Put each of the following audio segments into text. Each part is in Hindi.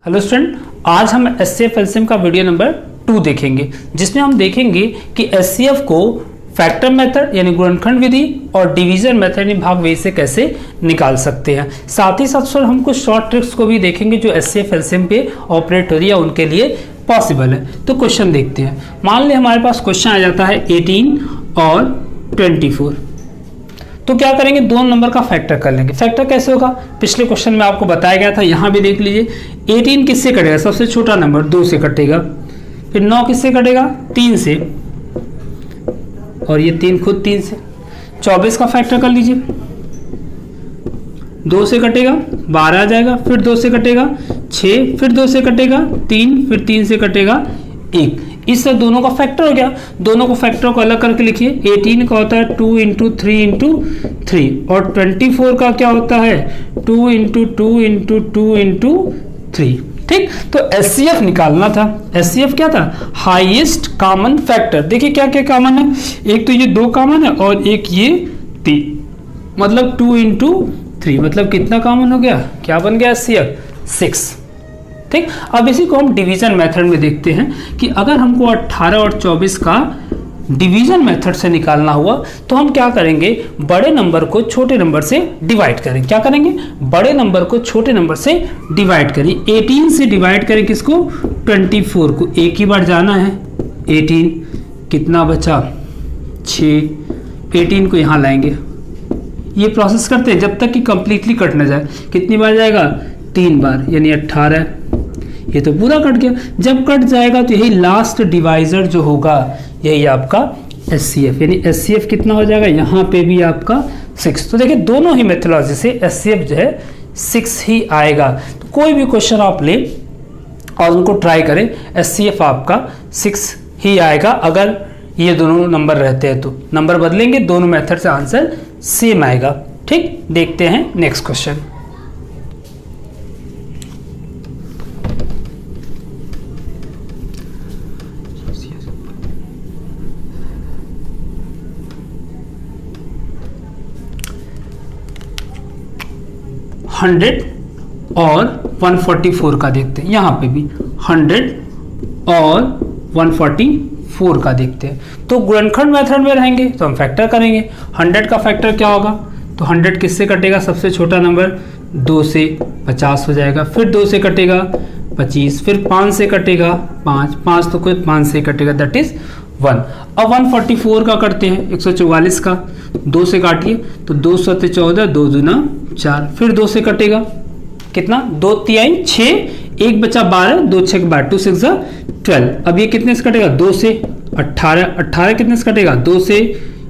हेलो स्टूडेंट, आज हम एचसीएफ एलसीएम का वीडियो नंबर 2 देखेंगे, जिसमें हम देखेंगे कि एचसीएफ को फैक्टर मेथड यानी गुणनखंड विधि और डिवीजन मेथड यानी भाग विधि से कैसे निकाल सकते हैं। साथ ही साथ सर हम कुछ शॉर्ट ट्रिक्स को भी देखेंगे जो एचसीएफ एलसीएम पे ऑपरेट हो रही है उनके लिए पॉसिबल है। तो क्वेश्चन देखते हैं। मान लें हमारे पास क्वेश्चन आ जाता है 18 और 24, तो क्या करेंगे, दोनों नंबर का फैक्टर कर लेंगे। फैक्टर कैसे होगा, पिछले क्वेश्चन में आपको बताया गया था, यहाँ भी देख लीजिए। 18 किससे कटेगा, सबसे छोटा नंबर 2 से कटेगा, फिर 9 किससे कटेगा, 3 से, और ये 3 खुद 3 से। 24 का फैक्टर कर लीजिए, 2 से कटेगा 12 आ जाएगा, फिर 2 से कटेगा 6, फिर 2 से कटेगा 3, फिर 3 से कटेगा 1। इससे दोनों का फैक्टर हो गया। दोनों को फैक्टर को अलग करके लिखिए। 18 का होता है 2 × 3 × 3 और 24 का क्या होता है 2 × 2 × 2 × 3। ठीक, तो एचसीएफ निकालना था। एचसीएफ क्या था, हाईएस्ट कॉमन फैक्टर। देखिए क्या क्या कॉमन है, एक तो ये 2 कॉमन है और एक ये 3, मतलब 2 × 3, मतलब कितना कॉमन हो गया, क्या बन गया एचसीएफ 6। ठीक, अब इसी को हम डिवीजन मेथड में देखते हैं कि अगर हमको 18 और 24 का डिवीजन मेथड से निकालना हुआ तो हम क्या करेंगे, बड़े नंबर को छोटे नंबर से डिवाइड करें। क्या करेंगे, बड़े नंबर को छोटे नंबर से डिवाइड करें। 18 से डिवाइड करें किसको, 24 को। एक ही बार जाना है, 18 कितना बचा 6, 18 को यहाँ लाएंगे। ये प्रोसेस करते हैं जब तक कि कंप्लीटली कट ना जाए। कितनी बार जाएगा, 3 बार, यानी 18। ये तो पूरा कट गया। जब कट जाएगा तो यही लास्ट डिवाइजर जो होगा यही आपका एचसीएफ, यानी एचसीएफ कितना हो जाएगा, यहाँ पे भी आपका 6। तो देखिए दोनों ही मेथोडोलॉजी से एचसीएफ जो है 6 ही आएगा। तो कोई भी क्वेश्चन आप ले और उनको ट्राई करें, एचसीएफ आपका 6 ही आएगा। अगर ये दोनों नंबर रहते हैं तो नंबर बदलेंगे, दोनों मेथड से आंसर सेम आएगा। ठीक, देखते हैं नेक्स्ट क्वेश्चन। और 144 का देखते हैं। यहाँ पे भी 100 और 144 का देखते हैं। तो गुणनखंड मेथड में रहेंगे तो हम फैक्टर करेंगे। 100 का फैक्टर क्या होगा, तो 100 किससे कटेगा, सबसे छोटा नंबर 2 से 50 हो जाएगा, फिर 2 से कटेगा 25, फिर 5 से कटेगा 5 तो कोई 5 से कटेगा, दैट इज 1। अब 144 का करते हैं, 144 का 2 से काटिए तो 2 × 7 = 14, 2 दूना 4, फिर 2 से कटेगा कितना, 2 × 3 = 6, 1 बचा 12, 2 × 6 = 12, 2 × 6 = 12। अब ये कितने से कटेगा, 2 से। 18 कितने से कटेगा, 2 से,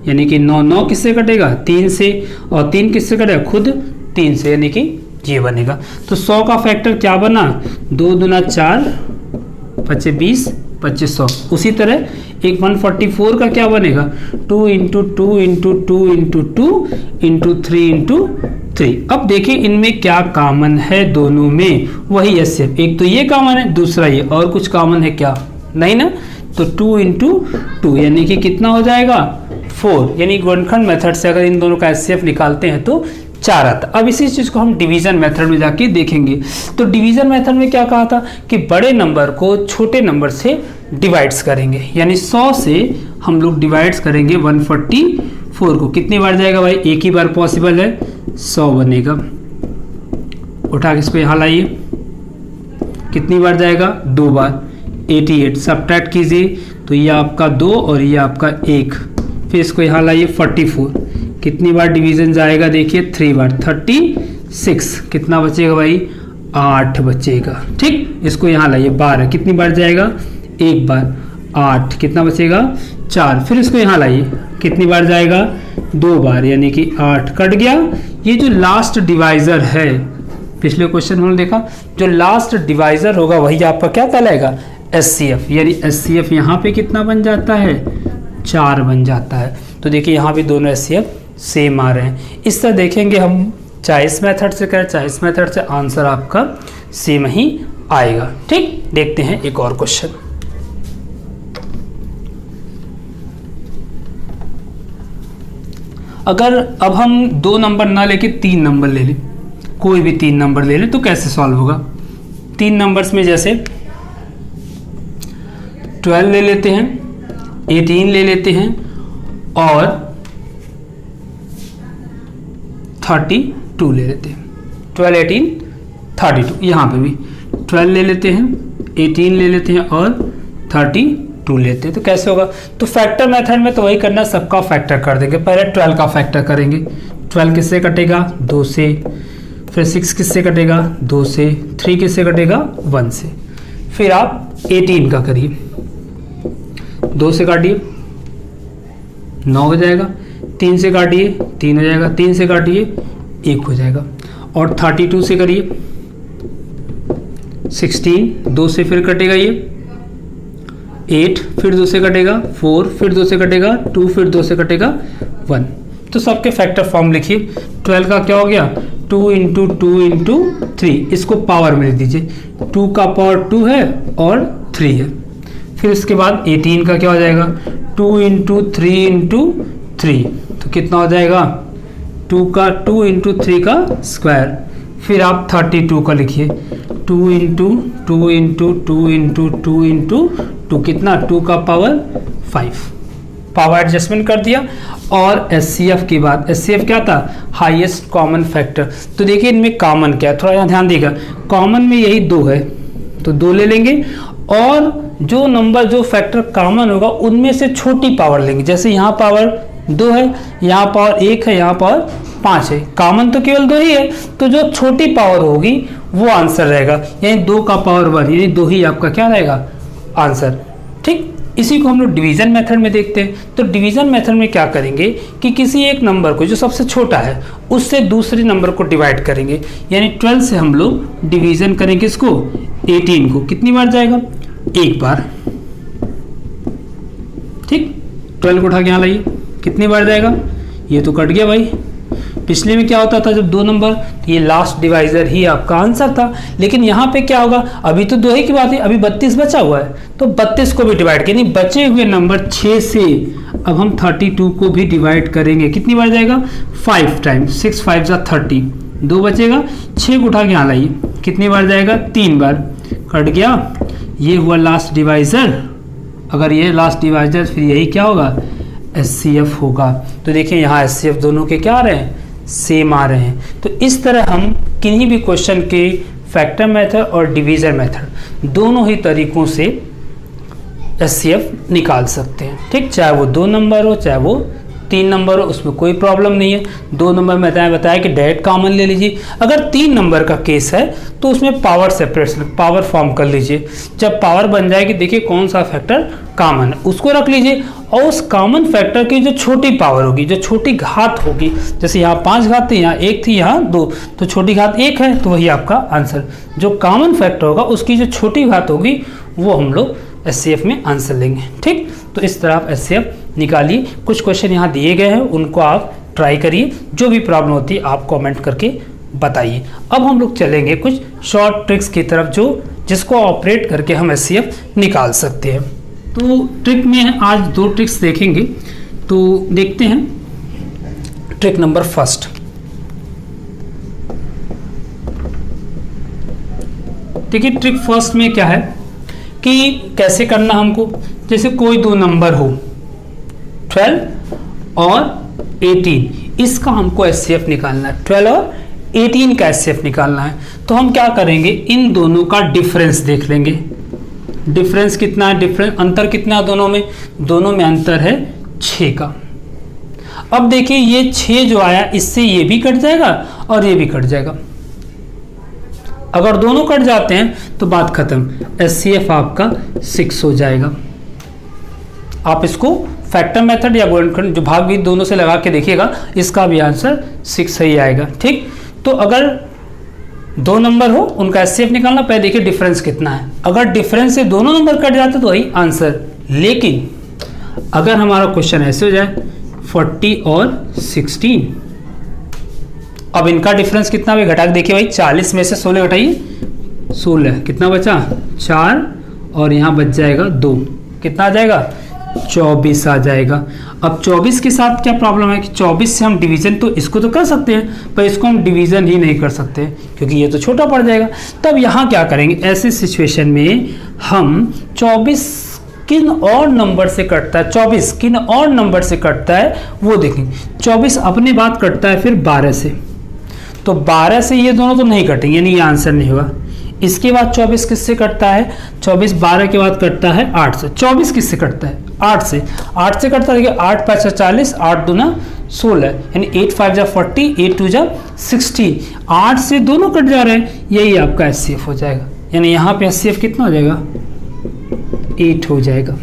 यानी कि 9 किससे कटेगा, 3 से, और 3 किससे कटेगा, खुद 3 से, यानी कि ये बनेगा। तो 100 का फैक्टर क्या बना, 2 दूना 4, 25 20, 2500। उसी तरह एक 144 का क्या बनेगा, 2 × 2 × 2 × 2 × 3 × 3। अब देखिए इनमें क्या कॉमन है, दोनों में वही एचसीएफ। एक तो ये कॉमन है, दूसरा ये, और कुछ कॉमन है क्या, नहीं ना। तो 2 × 2 यानी कि कितना हो जाएगा 4, यानी गुणनखंड मेथड से अगर इन दोनों का एचसीएफ निकालते हैं तो 4 आता। अब इसी चीज को हम डिवीजन मेथड में जाके देखेंगे। तो डिवीजन मेथड में क्या कहा था कि बड़े नंबर को छोटे नंबर से डिवाइड्स करेंगे, यानी 100 से हम लोग डिवाइड्स करेंगे 144 को। कितनी बार जाएगा भाई, एक ही बार पॉसिबल है, 100 बनेगा। उठा के इसको यहाँ लाइए, कितनी बार जाएगा, 2 बार, 88। सब्ट्रैक्ट कीजिए तो ये आपका 2 और ये आपका 1, फिर इसको यहाँ लाइए 44। कितनी बार डिवीजन जाएगा, देखिए 3 बार, 36। कितना बचेगा भाई, 8 बचेगा। ठीक, इसको यहाँ लाइए 12, कितनी बार जाएगा, 1 बार, 8। कितना बचेगा, 4। फिर इसको यहाँ लाइए, कितनी बार जाएगा, 2 बार, यानी कि 8 कट गया। ये जो लास्ट डिवाइजर है, पिछले क्वेश्चन में देखा, जो लास्ट डिवाइजर होगा वही आपका क्या कहलाएगा, एचसीएफ। यानी एचसीएफ यहाँ पे कितना बन जाता है, 4 बन जाता है। तो देखिए यहाँ भी दोनों एचसीएफ सेम आ रहे हैं। इस तरह देखेंगे हम, चाहे इस मेथड से करें चाहे इस मेथड से, आंसर आपका सेम ही आएगा। ठीक, देखते हैं एक और क्वेश्चन। अगर अब हम 2 नंबर ना लेके 3 नंबर ले लें, कोई भी 3 नंबर ले लें, तो कैसे सॉल्व होगा? 3 नंबर्स में जैसे 12 ले लेते हैं, 18 ले लेते हैं और 32 ले लेते हैं। 12, 18, 32, यहाँ पे भी 12 ले लेते हैं, 18 ले लेते हैं और 32 लेते हैं। तो कैसे होगा? तो फैक्टर मेथड में तो वही करना, सबका फैक्टर कर देंगे। पहले 12 का फैक्टर करेंगे। 12 किससे कटेगा? 2 से। फिर 6 किससे कटेगा? 2 से। 3 किससे कटेगा? 1 से। फिर आप 18 का करिए, 2 से काटिए 9 हो जाएगा, 3 से काटिए 3 हो जाएगा, 3 से काटिए 1 हो जाएगा। और 32 से करिए 16, 2 से फिर कटेगा ये 8, फिर 2 से कटेगा 4, फिर 2 से कटेगा 2, फिर 2 से कटेगा 1। तो सबके फैक्टर फॉर्म लिखिए। 12 का क्या हो गया? 2 इंटू 2 इंटू 3, इसको पावर में लिख दीजिए। 2 का पावर 2 है और 3 है। फिर इसके बाद 18 का क्या हो जाएगा? 2 इंटू 3 इंटू 3, तो कितना हो जाएगा? 2 का 2 इंटू 3 का स्क्वायर। फिर आप 32 का लिखिए, 2 इंटू 2 इंटू 2 इंटू 2 इंटू 2, कितना? 2 का पावर 5। पावर एडजस्टमेंट कर दिया। और एचसीएफ की बात, एचसीएफ क्या था? Highest common factor. तो देखिए इनमें कॉमन क्या है, थोड़ा यहाँ ध्यान देगा। कॉमन में यही 2 है, तो 2 ले लेंगे और जो नंबर जो फैक्टर कॉमन होगा उनमें से छोटी पावर लेंगे। जैसे यहाँ पावर 2 है, यहाँ पावर 1 है, यहाँ पावर 5 है। कॉमन तो केवल 2 ही है, तो जो छोटी पावर होगी वो आंसर रहेगा। यानी 2 का पावर 1, यानी 2 ही आपका क्या रहेगा? आंसर। ठीक, इसी को हम लोग डिवीजन मेथड में देखते हैं। तो डिवीजन मेथड में क्या करेंगे कि किसी एक नंबर को जो सबसे छोटा है उससे दूसरे नंबर को डिवाइड करेंगे। यानी 12 से हम लोग डिवीजन करेंगे इसको 18 को। कितनी बार जाएगा? एक बार। ठीक, 12 को उठा के यहाँ लाइए, कितनी बार जाएगा? ये तो कट गया भाई। पिछले में क्या होता था जब 2 नंबर, ये लास्ट डिवाइजर ही आपका आंसर था। लेकिन यहाँ पे क्या होगा? अभी तो 2 ही की बात है, अभी 32 बचा हुआ है, तो 32 को भी डिवाइड करेंगे। बचे हुए नंबर 6 से अब हम 32 को भी डिवाइड करेंगे। कितनी बार जाएगा? 5 टाइम्स। 6 5 जा 30, 2 बचेगा। 6 को उठा के यहाँ लाइए, कितनी बार जाएगा? 3 बार। कट गया, ये हुआ लास्ट डिवाइजर। अगर ये लास्ट डिवाइजर, फिर यही क्या होगा? एचसीएफ होगा। तो देखिए यहाँ एचसीएफ दोनों के क्या आ रहे हैं? सेम आ रहे हैं। तो इस तरह हम किन्हीं भी क्वेश्चन के फैक्टर मेथड और डिवीजन मेथड दोनों ही तरीकों से एचसीएफ निकाल सकते हैं। ठीक, चाहे वो 2 नंबर हो चाहे वो 3 नंबर हो, उसमें कोई प्रॉब्लम नहीं है। 2 नंबर में बताया कि डायरेक्ट कॉमन ले लीजिए। अगर 3 नंबर का केस है तो उसमें पावर सेपरेशन, पावर फॉर्म कर लीजिए। जब पावर बन जाएगी, देखिए कौन सा फैक्टर कॉमन है उसको रख लीजिए, और उस कॉमन फैक्टर की जो छोटी पावर होगी, जो छोटी घात होगी, जैसे यहाँ 5 घात थी, यहाँ 1 थी, यहाँ 2, तो छोटी घात 1 है, तो वही आपका आंसर। जो कॉमन फैक्टर होगा उसकी जो छोटी घात होगी वो हम लोग एचसीएफ में आंसर लेंगे। ठीक, तो इस तरह आप एचसीएफ निकालिए। कुछ क्वेश्चन यहाँ दिए गए हैं, उनको आप ट्राई करिए। जो भी प्रॉब्लम होती है आप कमेंट करके बताइए। अब हम लोग चलेंगे कुछ शॉर्ट ट्रिक्स की तरफ, जिसको ऑपरेट करके हम एचसीएफ निकाल सकते हैं। तो ट्रिक में आज 2 ट्रिक्स देखेंगे। तो देखते हैं ट्रिक नंबर 1। देखिए ट्रिक 1 में क्या है कि कैसे करना हमको। जैसे कोई 2 नंबर हो 12 और 18, इसका हमको एचसीएफ निकालना है। 12 और 18 का एचसीएफ निकालना है। तो हम क्या करेंगे, इन दोनों का डिफरेंस देख लेंगे। डिफरेंस कितना है? डिफरेंस अंतर कितना है दोनों में? दोनों में अंतर है 6 का। अब देखिए ये 6 जो आया, इससे ये भी कट जाएगा और ये भी कट जाएगा। अगर दोनों कट जाते हैं तो बात खत्म, एचसीएफ आपका 6 हो जाएगा। आप इसको फैक्टर मेथड या गुणनखंड जो भाग भी दोनों से लगा के देखिएगा, इसका भी आंसर 6 ही आएगा। ठीक, तो अगर 2 नंबर हो उनका एचसीएफ निकालना, पहले देखिए डिफरेंस कितना है। अगर डिफरेंस से दोनों नंबर कट जाते तो वही आंसर। लेकिन अगर हमारा क्वेश्चन ऐसे हो जाए 40 और 16, अब इनका डिफरेंस कितना भी घटा के देखिए भाई, 40 में से 16 घटाइए, 16 कितना बचा? 4, और यहाँ बच जाएगा 2, कितना आ जाएगा? 24 आ जाएगा। अब 24 के साथ क्या प्रॉब्लम है कि 24 से हम डिवीजन तो इसको तो कर सकते हैं, पर इसको हम डिवीजन ही नहीं कर सकते क्योंकि ये तो छोटा पड़ जाएगा। तब यहाँ क्या करेंगे, ऐसे सिचुएशन में हम 24 किन और नंबर से कटता है, 24 किन और नंबर से कटता है वो देखेंगे। 24 अपने बाद कटता है फिर 12 से, तो 12 से ये दोनों तो नहीं कटेंगे, यानी ये आंसर नहीं होगा। इसके बाद 24 किससे कटता है, 24 12 के बाद कटता है 8 से। 24 किससे कटता है, 8 से। 8 से कटता है, 8 5 40, 8 दूना 16, यानी 8 5 जा 40, 8 2 जा 60। 8 से दोनों कट जा रहे हैं, यही आपका एचसीएफ हो जाएगा। यानी यहाँ पे एचसीएफ कितना हो जाएगा, 8 हो जाएगा।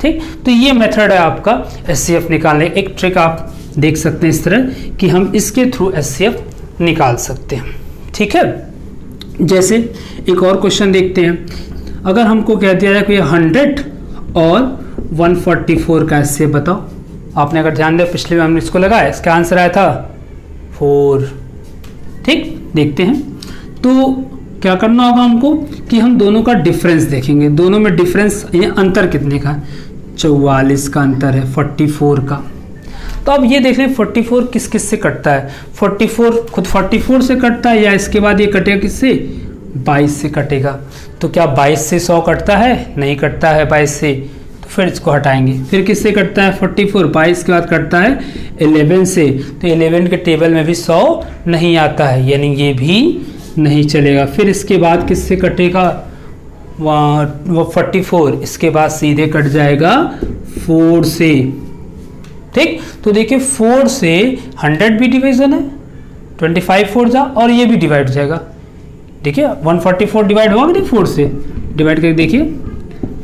ठीक, तो ये मेथड है आपका एचसीएफ निकालने। एक ट्रिक आप देख सकते हैं इस तरह कि हम इसके थ्रू एचसीएफ निकाल सकते हैं। ठीक है, जैसे एक और क्वेश्चन देखते हैं। अगर हमको कह दिया जाए कि 100 और 144 का एचसीएफ बताओ। आपने अगर ध्यान दिया पिछले में हमने इसको लगाया, इसका आंसर आया था 4। ठीक, देखते हैं तो क्या करना होगा हमको कि हम दोनों का डिफरेंस देखेंगे। दोनों में डिफरेंस, ये अंतर कितने का है, 44 का अंतर है 44 का। तो अब ये देख लें 44 किस किस से कटता है। 44 खुद 44 से कटता है या इसके बाद ये कटेगा किससे, 22 से कटेगा। तो क्या 22 से 100 कटता है, नहीं कटता है 22 से, तो फिर इसको हटाएंगे। फिर किससे कटता है 44, 22 के बाद कटता है 11 से, तो 11 के टेबल में भी 100 नहीं आता है, यानी ये भी नहीं चलेगा। फिर इसके बाद किससे कटेगा, वो 44, इसके बाद सीधे कट जाएगा 4 से। ठीक, तो देखिए 4 से 100 भी डिवीजन है, 25 4 जा, और ये भी डिवाइड हो जाएगा। देखिए 144 डिवाइड होगा कि नहीं, 4 से डिवाइड करके देखिए,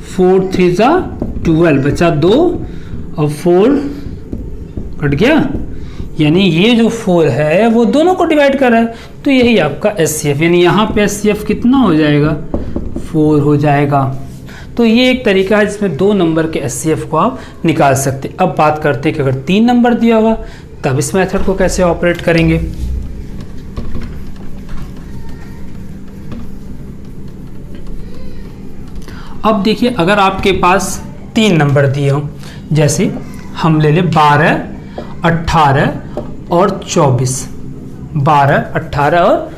4 3 जा 12, बचा 2 और 4 कट गया, यानी ये जो 4 है वो दोनों को डिवाइड कर रहा है। तो यही आपका एचसीएफ, यानी यहाँ पे एचसीएफ कितना हो जाएगा, 4 हो जाएगा। तो ये एक तरीका है जिसमें 2 नंबर के एचसीएफ को आप निकाल सकते हैं। अब बात करते हैं कि अगर 3 नंबर दिया होगा तब इस मेथड को कैसे ऑपरेट करेंगे। अब देखिए अगर आपके पास 3 नंबर दिए हों, जैसे हम ले लें 12, 18 और 24, 12, 18 और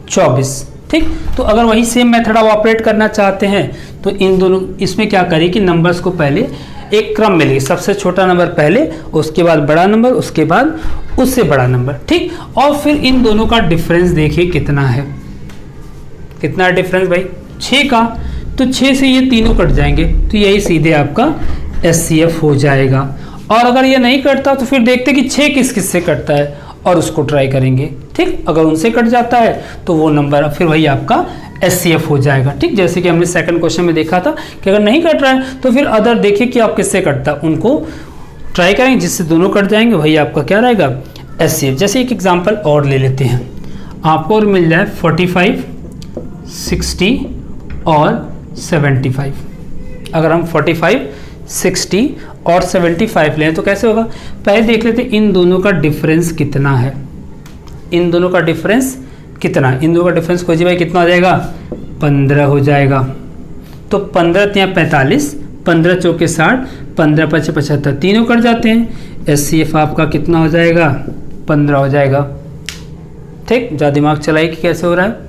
24। ठीक, तो अगर वही सेम मेथड आप ऑपरेट करना चाहते हैं तो इन दोनों, इसमें क्या करिए कि नंबर्स को पहले एक क्रम में लिखिए। सबसे छोटा नंबर पहले, उसके बाद बड़ा नंबर, उसके बाद उससे बड़ा नंबर। ठीक, और फिर इन दोनों का डिफरेंस देखिए कितना है। कितना डिफरेंस भाई, 6 का। तो 6 से ये तीनों कट जाएंगे, तो यही सीधे आपका एचसीएफ हो जाएगा। और अगर ये नहीं कटता तो फिर देखते कि 6 किस किस से कटता है और उसको ट्राई करेंगे। ठीक, अगर उनसे कट जाता है तो वो नंबर फिर वही आपका एचसीएफ हो जाएगा। ठीक, जैसे कि हमने सेकंड क्वेश्चन में देखा था कि अगर नहीं कट रहा है तो फिर अदर देखिए कि आप किससे कटता है, उनको ट्राई करेंगे, जिससे दोनों कट जाएंगे वही आपका क्या रहेगा, एचसीएफ। जैसे एक एग्जांपल और ले लेते हैं, आपको और मिल जाए 45, 60 और 75। अगर हम 45, 60 और 75 लें तो कैसे होगा, पहले देख लेते हैं इन दोनों का डिफरेंस कितना है। इन दोनों का डिफरेंस कितना, इन दोनों का डिफरेंस खोजिए भाई, कितना हो जाएगा, 15 हो जाएगा। तो 15 या 45, 15 चौके 60, 15 5 75, तीनों कट जाते हैं। एचसीएफ आपका कितना हो जाएगा, 15 हो जाएगा। ठीक, ज़्यादा दिमाग चलाइए कि कैसे हो रहा है।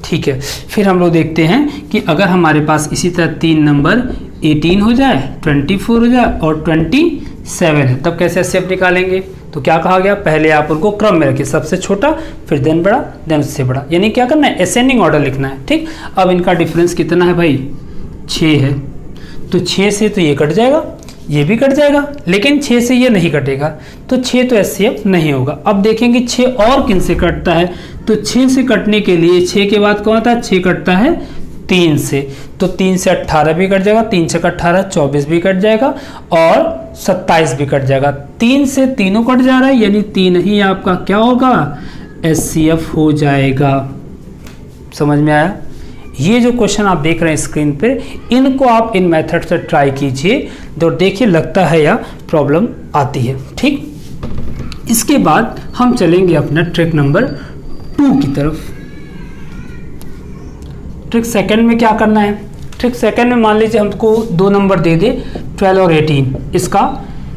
ठीक है, फिर हम लोग देखते हैं कि अगर हमारे पास इसी तरह 3 नंबर 18 हो जाए, 24 हो जाए और 27 है, तब कैसे एचसीएफ निकालेंगे। तो क्या कहा गया, पहले आप उनको क्रम में रखिए, सबसे छोटा फिर देन बड़ा देन उससे बड़ा, यानी क्या करना है, असेंडिंग ऑर्डर लिखना है। ठीक, अब इनका डिफरेंस कितना है भाई, 6 है। तो 6 से तो ये कट जाएगा, ये भी कट जाएगा, लेकिन 6 से ये नहीं कटेगा, तो 6 तो एचसीएफ नहीं होगा। अब देखेंगे 6 और किन से कटता है, तो 6 से कटने के लिए 6 के बाद कौन आता है, 6 कटता है 3 से, तो 3 से 18 भी कट जाएगा, 3 से 18 24 भी कट जाएगा और 27 भी कट जाएगा। 3 से तीनों कट जा रहा है, यानी 3 ही आपका क्या होगा, एचसीएफ हो जाएगा। समझ में आया। ये जो क्वेश्चन आप देख रहे हैं स्क्रीन पे, इनको आप इन मेथड से ट्राई कीजिए, तो देखिए लगता है या प्रॉब्लम आती है। ठीक, इसके बाद हम चलेंगे अपना ट्रिक नंबर 2 की तरफ। ट्रिक सेकंड में क्या करना है? ट्रिक सेकंड में मान लीजिए हमको 2 नंबर दे दे 12 और 18, इसका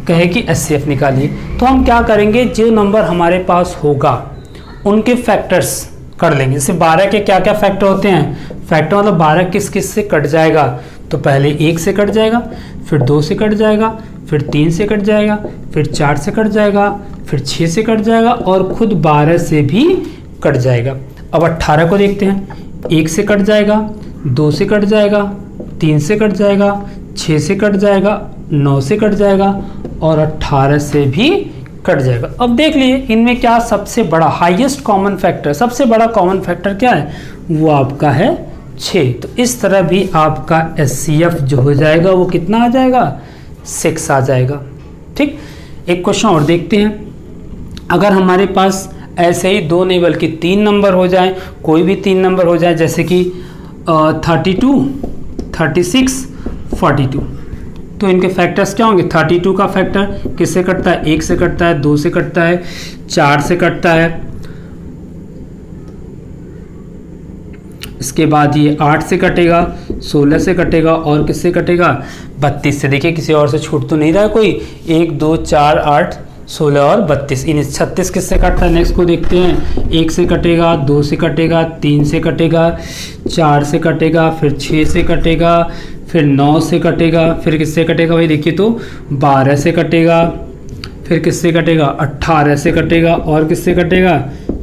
कहे कि HCF निकालिए। तो हम क्या करेंगे, जो नंबर हमारे पास होगा उनके फैक्टर्स कर लेंगे। जैसे 12 के क्या क्या फैक्टर होते हैं, फैक्टर मतलब 12 किस किस से कट जाएगा, तो पहले 1 से कट जाएगा, फिर 2 से कट जाएगा, फिर 3 से कट जाएगा, फिर 4 से कट जाएगा, फिर 6 से कट जाएगा और खुद 12 से भी कट जाएगा। अब 18 को देखते हैं, 1 से कट जाएगा, 2 से कट जाएगा, 3 से कट जाएगा, 6 से कट जाएगा, 9 से कट जाएगा और 18 से भी कट जाएगा। अब देख लिए इनमें क्या सबसे बड़ा हाईएस्ट कॉमन फैक्टर, सबसे बड़ा कॉमन फैक्टर क्या है, वो आपका है 6। तो इस तरह भी आपका HCF जो हो जाएगा वो कितना आ जाएगा, 6 आ जाएगा। ठीक, एक क्वेश्चन और देखते हैं। अगर हमारे पास ऐसे ही 2 नहीं बल्कि 3 नंबर हो जाए, कोई भी 3 नंबर हो जाए, जैसे कि 32, 36, 42, तो इनके फैक्टर्स क्या होंगे? 32 का फैक्टर किससे कटता है? 1 से कटता है, 2 से कटता है, 4 से कटता है, इसके बाद ये 8 से कटेगा, 16 से कटेगा और किससे कटेगा? 32 से। देखिए किसी और से छूट तो नहीं रहा है कोई, 1, 2, 4, 8, 16 और 32, इन 36 किससे कटता है? नेक्स्ट को देखते हैं। 1 से कटेगा, 2 से कटेगा, 3 से कटेगा, 4 से कटेगा, फिर 6 से कटेगा, फिर 9 से कटेगा, फिर किससे कटेगा भाई? देखिए तो 12 से कटेगा, फिर किससे कटेगा? 18 से कटेगा और किससे कटेगा?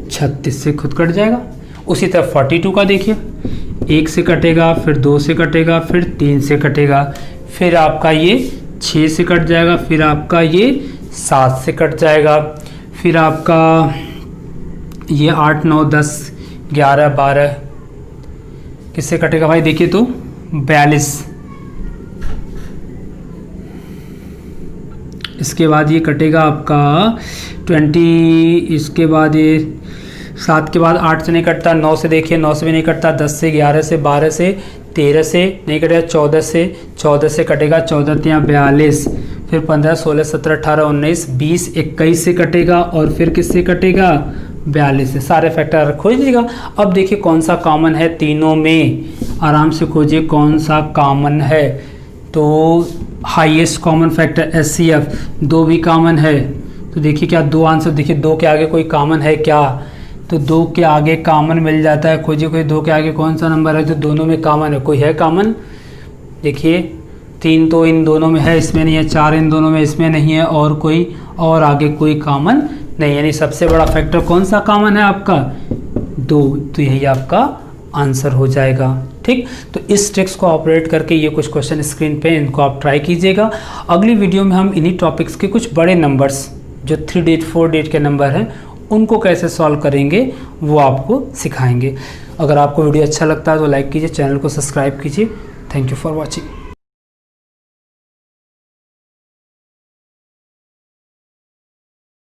36 से खुद कट जाएगा। उसी तरह 42 का देखिए, 1 से कटेगा, फिर 2 से कटेगा, फिर 3 से कटेगा, फिर आपका ये 6 से कट जाएगा, फिर आपका ये 7 से कट जाएगा, फिर आपका ये 8, 9, 10, 11, 12 किससे कटेगा भाई? देखिए तो 42, इसके बाद ये कटेगा आपका 20, इसके बाद ये 7 के बाद 8 से नहीं कटता, 9 से देखिए 9 से भी नहीं कटता, 10 से, 11 से, 12 से, 13 से नहीं कटेगा, 14 से कटेगा, 14 या 42, फिर 15, 16, 17, 18, 19, 20, 21 से कटेगा और फिर किससे कटेगा? 42 से। सारे फैक्टर खोज लीजिएगा। अब देखिए कौन सा कॉमन है तीनों में, आराम से खोजिए कौन सा कॉमन है। तो हाईएस्ट कॉमन फैक्टर HCF, 2 भी कॉमन है। तो देखिए क्या 2 आंसर, देखिए 2 के आगे कोई कॉमन है क्या? तो 2 के आगे कॉमन मिल जाता है। खोजिए कोई 2 के आगे कौन सा नंबर है जो दोनों में कॉमन है। कोई है कॉमन? देखिए 3 तो इन दोनों में है, इसमें नहीं है, 4 इन दोनों में, इसमें नहीं है, और कोई और आगे कोई कॉमन नहीं। यानी सबसे बड़ा फैक्टर कौन सा कॉमन है आपका? 2। तो यही आपका आंसर हो जाएगा। ठीक, तो इस ट्रिक्स को ऑपरेट करके ये कुछ क्वेश्चन स्क्रीन पे इनको आप ट्राई कीजिएगा। अगली वीडियो में हम इन्हीं टॉपिक्स के कुछ बड़े नंबर्स जो 3 डिजिट 4 डिजिट के नंबर हैं उनको कैसे सॉल्व करेंगे वो आपको सिखाएंगे। अगर आपको वीडियो अच्छा लगता है तो लाइक कीजिए, चैनल को सब्सक्राइब कीजिए। Thank you for watching.